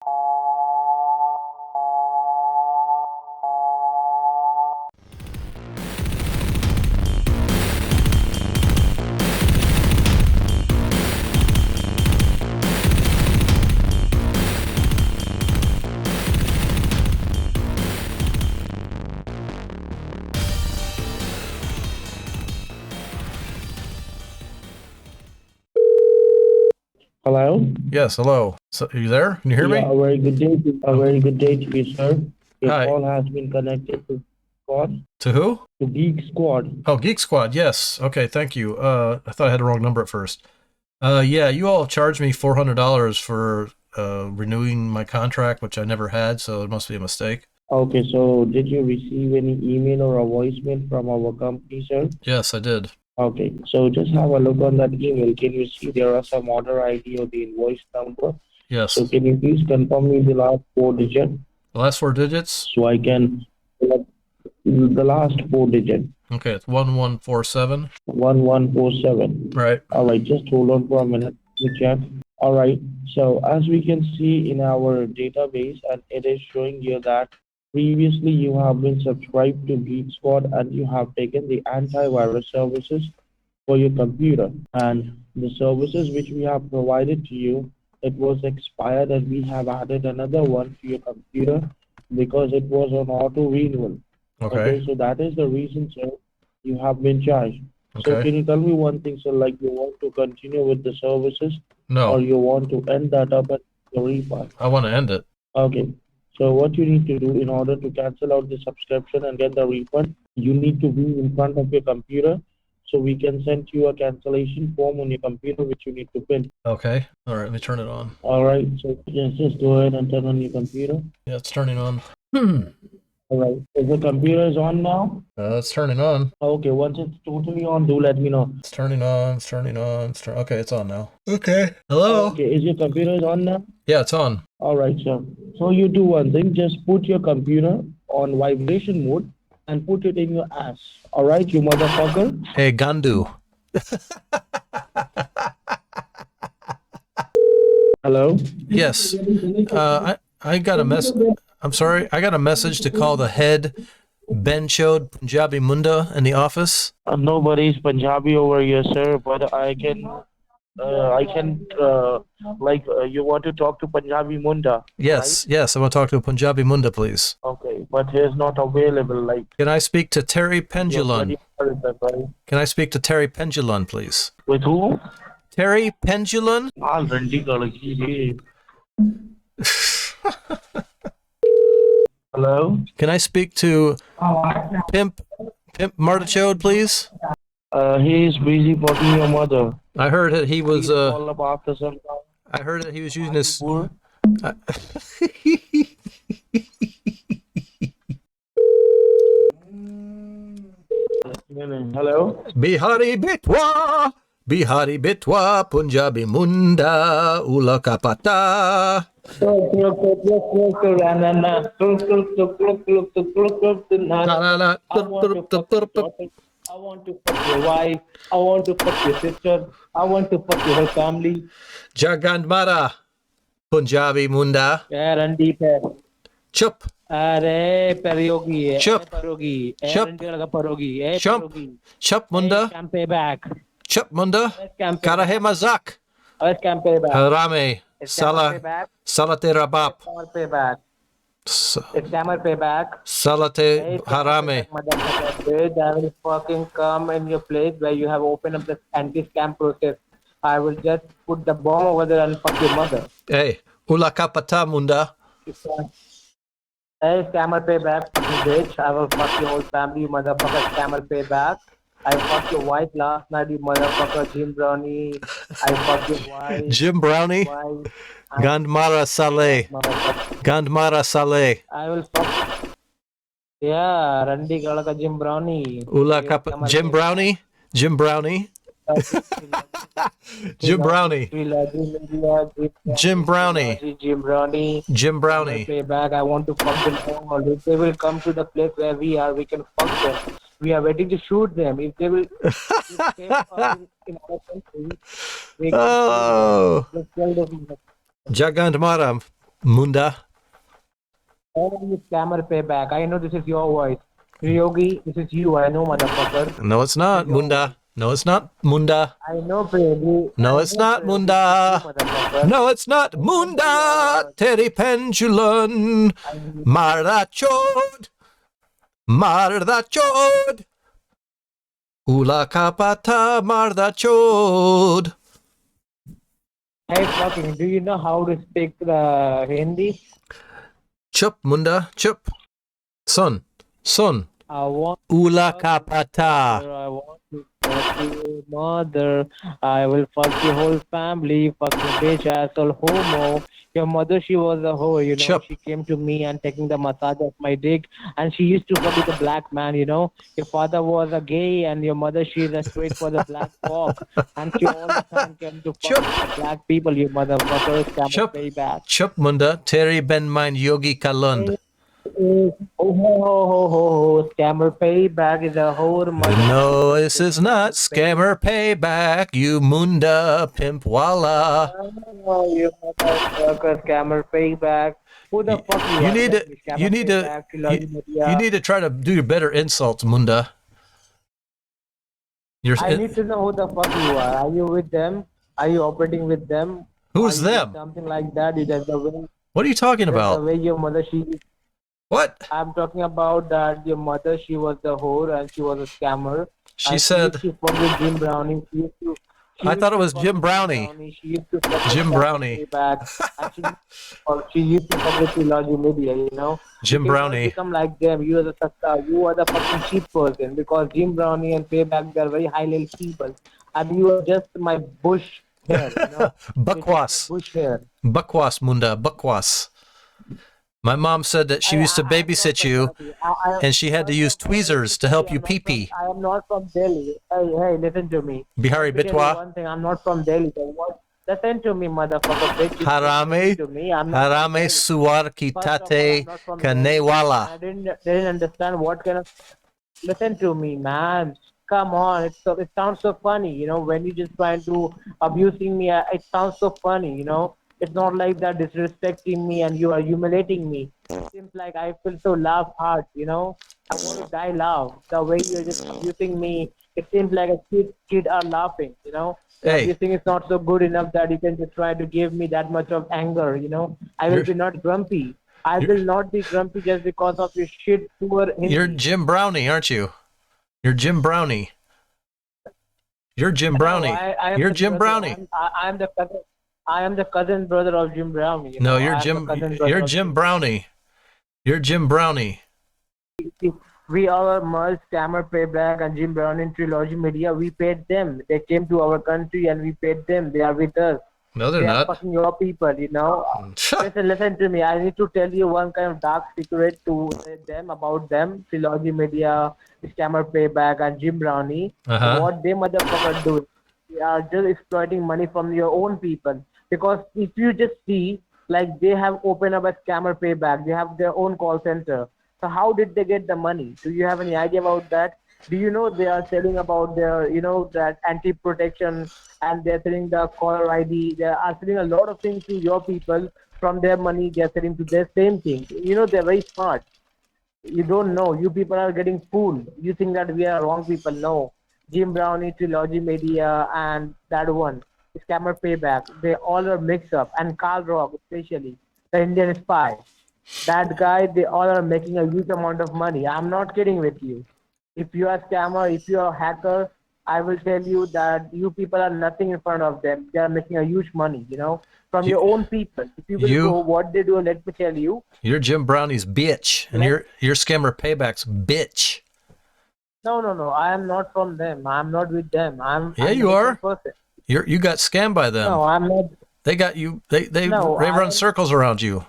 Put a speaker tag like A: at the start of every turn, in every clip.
A: Hello?
B: Yes, hello. So, are you there? Can you hear me?
A: A very good day. Very good day to you, sir. Your
B: Hi.
A: call has been connected to Squad.
B: To who?
A: To Geek Squad.
B: Oh, Geek Squad. Yes. Okay, thank you. I thought I had the wrong number at first. Yeah, you all charged me $400 for renewing my contract, which I never had, so it must be a mistake.
A: Okay, so did you receive any email or a voicemail from our company, sir?
B: Yes, I did.
A: Okay, so just have a look on that email. Can you see there are some order ID or the invoice number?
B: Yes.
A: So can you please confirm me the last four digits?
B: The last four digits?
A: So I can select the last four digits.
B: Okay, it's 1147.
A: 1147.
B: Right.
A: All right, just hold on for a minute to check. All right, so as we can see in our database, and it is showing you that previously you have been subscribed to Geek Squad and you have taken the antivirus services for your computer. And the services which we have provided to you, it was expired and we have added another one to your computer because it was on auto renewal.
B: Okay.
A: So that is the reason, sir, you have been charged. So
B: Okay.
A: can you tell me one thing, sir, like you want to continue with the services or
B: No,
A: you want to end that up at the refund?
B: I want to end it.
A: Okay. So what you need to do in order to cancel out the subscription and get the refund, you need to be in front of your computer so we can send you a cancellation form on your computer which you need to print.
B: Okay. All right, let me turn it on.
A: All right. So just go ahead and turn on your computer.
B: Yeah, it's turning on.
A: All right. Is the computer is on now?
B: It's turning on.
A: Okay. Once it's totally on, do let me know.
B: It's turning on. It's turning on. Okay, it's on now. Okay. Hello?
A: Okay. Is your computer is on now?
B: Yeah, it's on.
A: All right, sir. So you do one thing. Just put your computer on vibration mode and put it in your ass. All right, you motherfucker.
B: Hey, Gandu.
A: Hello?
B: Yes. I got a mess. I'm sorry. I got a message to call the head Benchod Punjabi Munda in the office.
A: Nobody's Punjabi over here, sir, but you want to talk to Punjabi Munda?
B: Yes,
A: right?
B: yes. I want to talk to Punjabi Munda, please.
A: Okay, but he's not available. Like,
B: Can I speak to Terry Pendulum?
A: right?
B: Can I speak to Terry Pendulum, please?
A: With who?
B: Terry Pendulum?
A: Hello?
B: Can I speak to Pimp Martichode, please?
A: He is busy fucking your mother.
B: I heard that he was.
A: Call up after some time.
B: I heard that he was using his.
A: Hello?
B: Bihari Bitwa, Punjabi Munda, Ula Kapata.
A: I want to fuck your wife. I want to fuck your sister. I want to fuck your whole family.
B: Jagandmara, Punjabi Munda. Chup.
A: अरे पेरियोगी है
B: Chup.
A: परोगी
B: Chup.
A: परोगी
B: Chup. Chup Munda.
A: Payback.
B: Chup Munda. Karahe Mazak.
A: Payback.
B: Harame. Sala. Salate Rabap.
A: Payback. Scammer Payback.
B: Salate Harame.
A: I will fucking come in your place where you have opened up the anti-scam process. I will just put the bomb over there and fuck your mother.
B: Hey, Ula Kapata Munda.
A: Hey, Scammer Payback, fucking bitch. I will fuck your whole family, you motherfucker. Scammer Payback. I fucked your wife last night, you motherfucker. Jim Brownie. I fucked your wife.
B: Jim Brownie. Gandmara Saleh. Gandmara Saleh.
A: I will fuck. Yeah, Randy Galaka Jim Brownie.
B: Ula Kapa. Jim Brownie. Jim Brownie. Jim Brownie. Jim Brownie.
A: Jim Brownie.
B: Jim Brownie.
A: Payback. I want to fuck them all. If they will come to the place where we are, we can fuck them. We are waiting to shoot them. If they will, if they are in our country, we can
B: Oh. Jagandmaram. Munda.
C: Oh, you scammer payback. I know this is your voice. Yogi, this is you. I know, motherfucker.
B: No, it's
C: This is
B: not
C: your voice.
B: Munda. No, it's not Munda.
C: I know, Yogi.
B: No,
C: I
B: it's
C: know,
B: not
C: Yogi. This is you,
B: Munda.
C: motherfucker.
B: No, it's not
C: Remember your.
B: Munda. Teri Pendulum.
C: I,
B: Mardachod. Mardachod. Ula kapata mardachod.
C: hey, fucking. Do you know how to speak the Hindi?
B: Chup Munda. Chup. Son. Son.
C: I want.
B: Ula
C: Fuck you,
B: kapata.
C: mother. I want to fuck you, mother. I will fuck your whole family. Fucking bitch, asshole, homo. Your mother, she was a hoe, you know.
B: Chup.
C: She came to me and taking the massage of my dick, and she used to fuck with a black man, you know. Your father was a gay, and your mother, she is a straight for the black cock, and she all the time came to fuck
B: Chup.
C: with the black people, you motherfucker. Scammer
B: Chup.
C: payback.
B: Chup Munda. Teri ben mein yogi kalund.
C: Oh, ho, ho, ho, ho. Scammer payback is a whore,
B: No,
C: motherfucker.
B: this is not scammer payback, you Munda pimpwala.
C: Oh, you motherfucker, scammer payback. Who the fuck you
B: You
C: are?
B: need
C: Tell
B: to,
C: me,
B: you
C: scammer
B: need to,
C: payback, Trilogy
B: you
C: media.
B: need to try to do your better insults, Munda. You're,
C: I need to know who the fuck you are. Are you with them? Are you operating with them? Are
B: who's
C: you with
B: them?
C: something like that?
B: What are you talking
C: That's the
B: about?
C: way your mother, she.
B: What?
C: I'm talking about that your mother, she was the whore and she was a scammer.
B: She
C: And she used
B: said,
C: to fuck with Jim Browning. She
B: I
C: used
B: thought it
C: to
B: was
C: fuck
B: Jim
C: with Jim
B: Brownie.
C: Browning. She used to fuck with
B: Jim
C: Scammer
B: Brownie.
C: Payback. And she used to fuck with Trilogy Media, you know.
B: Jim
C: You cannot
B: Brownie.
C: become like them. You are the fucking cheap person because Jim Brownie and Payback, they're very high level people. And you are just my bush hair, you know. You're just my
B: Bakwas.
C: bush hair.
B: Bakwas, Munda. Bakwas. My mom said that she used to
C: I'm not
B: babysit
C: from
B: you
C: Delhi.
B: and she had to
C: First
B: use
C: of all, let me
B: tweezers to
C: tell you,
B: help you pee pee.
C: I am not from Delhi. Hey, listen to me.
B: Bihari
C: Let me tell you
B: Bitwa.
C: one thing. I'm not from Delhi. So what? Listen to me, motherfucker, bitch. You don't listen
B: Harame.
C: to me. I'm not from
B: Harame
C: Delhi.
B: suwar ki
C: First of all, I'm
B: tate
C: not from Delhi, and
B: kanewala.
C: I didn't understand what kind of. Listen to me, man. Come on, it sounds so funny, you know, when you just trying to abusing me. It sounds so funny, you know. It's not like that disrespecting me and you are humiliating me. It seems like I feel so laugh hard, you know. I want to die laugh. The way you're just abusing me, it seems like a kid are laughing, you know. Your
B: Hey,
C: abusing is not so good enough that you can just try to give me that much of anger, you know. I will
B: you're
C: be not grumpy. I
B: you're
C: will not be grumpy just because of your shit poor
B: you're
C: Hindi.
B: Jim Brownie, aren't you? You're Jim Brownie. You're Jim
C: No,
B: Brownie.
C: I am
B: You're
C: the
B: Jim
C: brother.
B: Brownie.
C: I'm the cousin. I am the cousin brother of Jim Brown. You
B: No,
C: know, I am the cousin brother
B: You're
C: of
B: Jim
C: Jim Brown.
B: Brownie. You're Jim Brownie.
C: We are merged Scammer Payback and Jim Brown in Trilogy Media. We paid them. They came to our country and we paid them. They are with us.
B: No, they're
C: They are
B: not.
C: fucking your people, you know. Listen to me. I need to tell you one kind of dark secret to them about them. Trilogy Media, Scammer Payback, and Jim Brownie.
B: Uh-huh.
C: What they motherfucker do? They are just exploiting money from your own people. Because if you just see, like they have opened up a Scammer Payback, they have their own call center. So how did they get the money? Do you have any idea about that? Do you know they are selling about their, you know, that anti-protection and they're selling the caller ID. They are selling a lot of things to your people from their money. They're selling to their same thing. You know, they're very smart. You don't know. You people are getting fooled. You think that we are wrong people. No. Jim Brownie, Trilogy Media, and that one, Scammer Payback. They all are mixed up. And Carl Rock, especially, the Indian spy. That guy, they all are making a huge amount of money. I'm not kidding with you. If you are a scammer, if you are a hacker, I will tell you that you people are nothing in front of them. They are making a huge money, you know, from
B: You,
C: your own people. If you will go,
B: you
C: what they do, let me tell you.
B: you're Jim Brownie's bitch, and
C: Let
B: you're Scammer Payback's bitch.
C: no. I am not from them. I'm not with them.
B: Yeah,
C: I'm a
B: you
C: different
B: are.
C: person.
B: You got scammed by them.
C: No, I'm not.
B: They got you. They
C: No, I
B: run
C: am.
B: circles around you.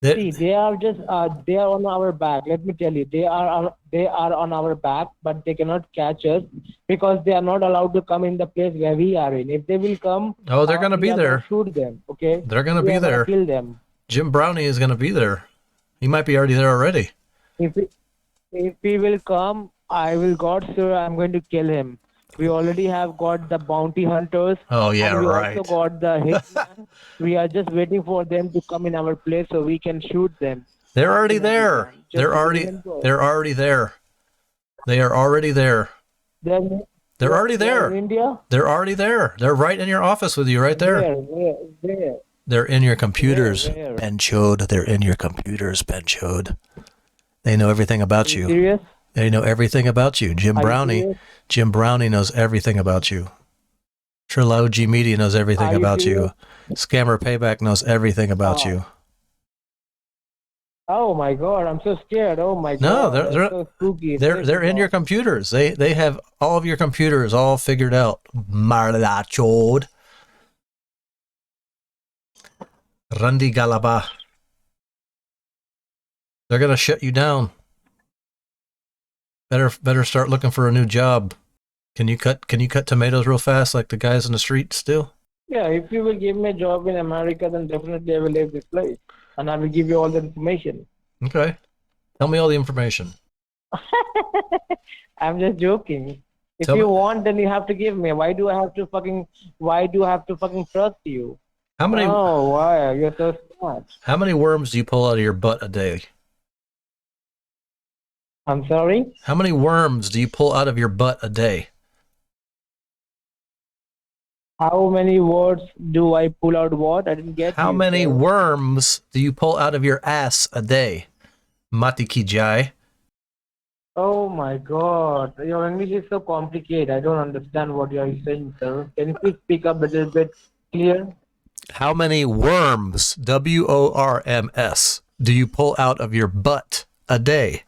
B: They,
C: See, they are just they are on our back. Let me tell you, they are on our back, but they cannot catch us because they are not allowed to come in the place where we are in. If they will come,
B: oh, they're gonna
C: we
B: be
C: are gonna
B: there.
C: shoot them. Okay,
B: They're gonna
C: we
B: be
C: are gonna
B: there.
C: kill them.
B: Jim Brownie is gonna be there. He might be already there already.
C: If he, if he will come, I will God sir, I'm going to kill him. We already have got the bounty hunters,
B: Oh yeah,
C: and we also
B: right.
C: got the hitman. We are just waiting for them to come in our place so we can shoot them
B: They're
C: as
B: already
C: soon as we
B: there.
C: can. Just remember,
B: They're already there. They are already there.
C: they're
B: They're already
C: they are in
B: there.
C: India.
B: They're already there. They're right in your office with you right there.
C: Where,
B: They're in your computers,
C: where?
B: Benchode. They're in your computers, Benchode. They know everything
C: Are
B: about
C: you
B: you.
C: serious?
B: They know everything about you.
C: Are you serious?
B: Jim Brownie knows everything about you. Trilogy Media knows everything
C: Are you
B: about
C: serious?
B: you. Scammer Payback knows everything about
C: Oh,
B: you.
C: oh my God! I'm so scared. Oh my
B: No,
C: God! That's so spooky. Take
B: they're
C: it
B: in your
C: off.
B: computers. They have all of your computers all figured out. Marlachod. Randi Galaba. They're gonna shut you down. Better start looking for a new job. Can you cut tomatoes real fast like the guys in the streets do?
C: Yeah, if you will give me a job in America, then definitely I will leave this place, and I will give you all the information.
B: Okay. Tell me all the information.
C: I'm just joking. If
B: Tell me
C: you want, then you have to give me. Why do I have to fucking trust you?
B: how many
C: Oh, why? You're so smart.
B: how many worms do you pull out of your butt a day?
C: I'm sorry?
B: How many worms do you pull out of your butt a day?
C: How many words do I pull out what? I didn't get
B: How
C: you,
B: many
C: sir.
B: worms do you pull out of your ass a day? Mati Kijai.
C: Oh my God. Your English is so complicated. I don't understand what you are saying, sir. Can you please speak up a little bit clear?
B: How many worms, WORMS, do you pull out of your butt a day?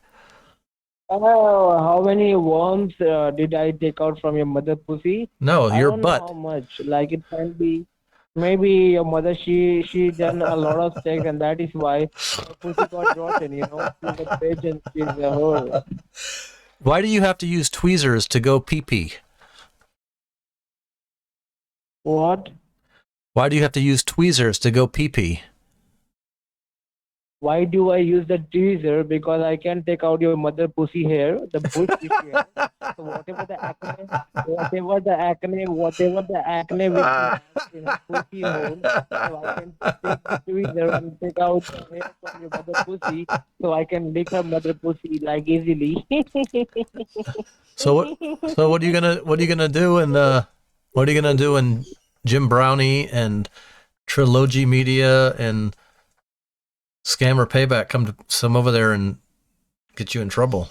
C: Oh, how many worms did I take out from your mother pussy?
B: No,
C: I
B: your
C: don't know
B: butt.
C: how much. Like it can be, maybe your mother she done a lot of sex and that is why her pussy got rotten. You know, she's a bitch and she's a whore.
B: Why do you have to use tweezers to go pee-pee?
C: What?
B: Why do you have to use tweezers to go pee-pee?
C: Why do I use the tweezer? Because I can take out your mother pussy hair, the bush which you have. So whatever the acne which you have in a pussy hole, so I can take the tweezer and take out the hair from your mother pussy, so I can lick her mother pussy like easily.
B: So what are you gonna do what are you gonna do in Jim Brownie and Trilogy Media and Scammer Payback come over there and get you in trouble?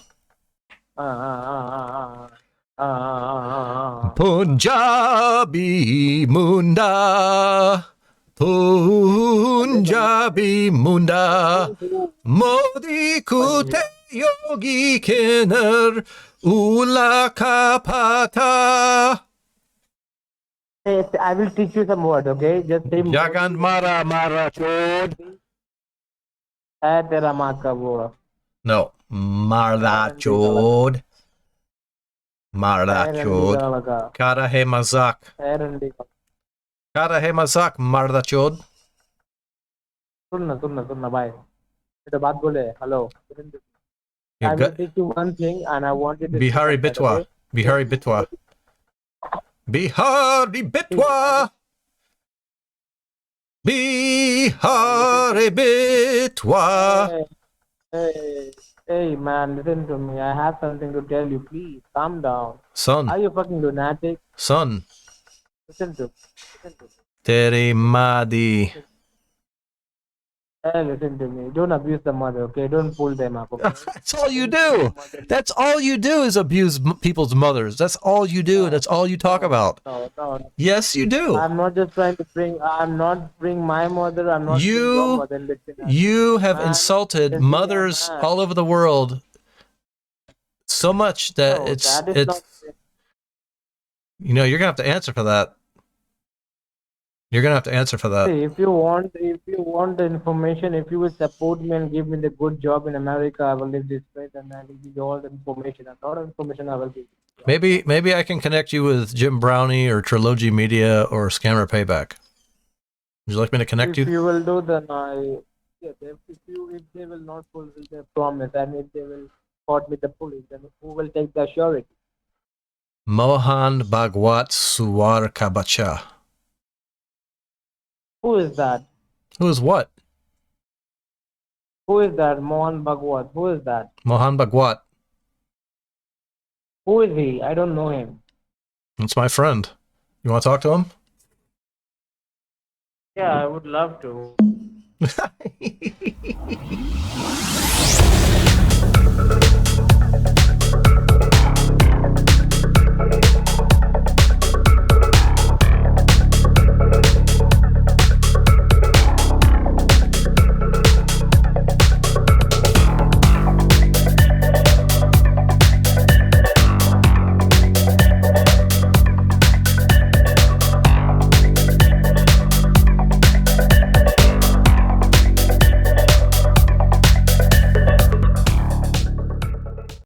B: Punjabi Munda, Punjabi Munda, Modi Kute Yogi Kinner, Ula Kapata.
C: Hey, I will teach you some words, okay? Just say
B: Jagan Mara Mara Chod.
C: है तेरा माँ का वो
B: No, Marla
C: पैरंटी का
B: Chod. Marla
C: पैरंटी
B: Chod.
C: का लगा
B: Kara He Mazak.
C: पैरंटी का
B: Kara He Mazak, Marla Chod.
C: सुनना भाई ये तो बात बोले hello
B: Your
C: I will
B: gut.
C: teach you one thing and I want you to speak
B: Bihari
C: up that,
B: Bitwa.
C: okay?
B: Bihari Bitwa. Bihari Bitwa. Bihari Bitwa.
C: Hey, hey, man, listen to me. I have something to tell you. Please, calm down.
B: Son.
C: Are you fucking lunatic?
B: Son.
C: Listen to me.
B: Teri Madi.
C: Hey, listen to me. Don't abuse the mother, okay? Don't pull them up, okay?
B: That's all you do. That's all you do is abuse people's mothers. That's all you do, and that's all you talk about.
C: No.
B: Yes, you do.
C: I'm not just trying to I'm not bring my mother, I'm not bring your mother in between.
B: You have
C: Man,
B: insulted
C: just be a
B: mothers
C: man.
B: all over the world so much that
C: No,
B: it's
C: that is not.
B: you're gonna have to answer for that. You're gonna have to answer for that.
C: See, if you want the information, if you will support me and give me the good job in America, I will leave this place and I will give you all the information. And all the information I will give you.
B: Maybe I can connect you with Jim Brownie or Trilogy Media or Scammer Payback. Would you like me to connect
C: If
B: you?
C: you will do, then if they will not fulfill their promise and if they will caught with the police, then who will take the surety?
B: Mohan Bhagwat Suwar Kabacha.
C: Who is that?
B: Who is what?
C: Who is that? Mohan Bhagwat. Who is that?
B: Mohan Bhagwat.
C: Who is he? I don't know him.
B: That's my friend. You want to talk to him?
C: Yeah, I would love to.